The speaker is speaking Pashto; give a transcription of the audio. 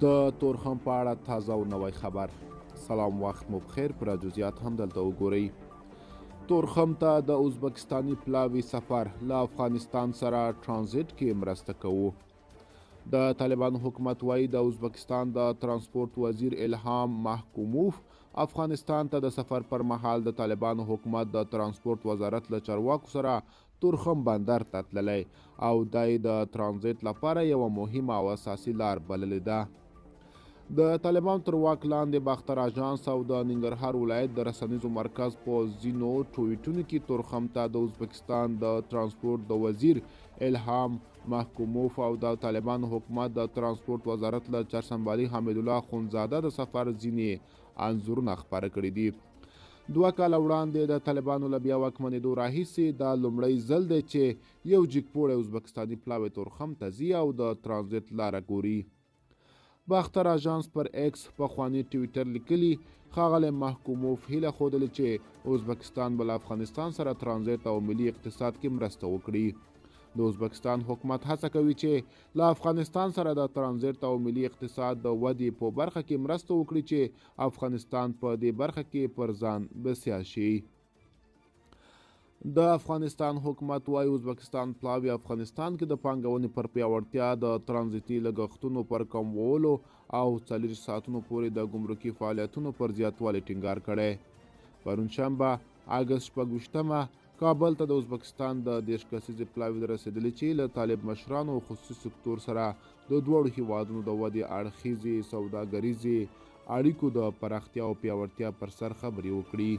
د تورخم په اړه تازه او نوی خبر. سلام، وخت مو بخیر. پر جزئیات هم دلته وګورئ. تورخم ته د ازبکستاني پلاوي سفر له افغانستان سره ترانزیت کې مرسته کوو. د طالبانو حکومت وایي د ازبکستان د ترانسپورت وزیر الهام محکوموف افغانستان ته د سفر پر مهال د طالبانو حکومت د ترانسپورت وزارت له چارواکو سره تورخم بندر ته تللی او دا یې د ترانزیت لپاره یوه مهمه او اساسي لار بللې ده. د طالبانو تر واک لاندې باختر اژانس او د ننګرهار ولایت د رسنیزو مرکز په ځینو ټویټونو کې تورخم ته د ازبکستان د ترانسپورت د وزیر الهام محکوموف او د طالبانو حکومت د ترانسپورت وزارت له چارسنبالي حمیدالله اخندزاده د سفر ځینې انځورونه خپاره کړي دي. 2 کاله وړاندې د طالبانو له بیا واکمنېدو راهیسې دا لومړی ځل دی چې یو جګپوړی ازبکستاني پلاوی تورخم ته ځي او د ترانزیت لاره ګوري. باختر اژانس پر ایکس پخواني ټویټر لیکلي ښاغلی محکوموف هیله ښودلې چې ازبکستان به له افغانستان سره ترانزیت او ملي اقتصاد کې مرسته وکړي. د ازبکستان حکومت هڅه کوي چې له افغانستان سره د ترانزیت او ملي اقتصاد د ودې په برخه کې مرسته وکړي چې افغانستان په دې برخه کې پر ځان بسیا شي. د افغانستان حکومت وايي ازبکستان پلاوي افغانستان کې د پانګونې پر پیاوړتیا، د ترانزیتي لګښتونو پر کمولو او 40 ساعتونو پورې د ګمرکي فعالیتونو پر زیاتوالي ټینګار کړی. پرون شنبه اګست 26 کابل ته د ازبکستان د 30 کسیزې پلاوي رسېدلې چې له طالب مشرانو او خصوصي سکتور سره د دواړو هیوادونو د ودې اړخیزې سوداګریزې اړیکو د پراختیا او پیاوړتیا پر سر خبرې وکړي.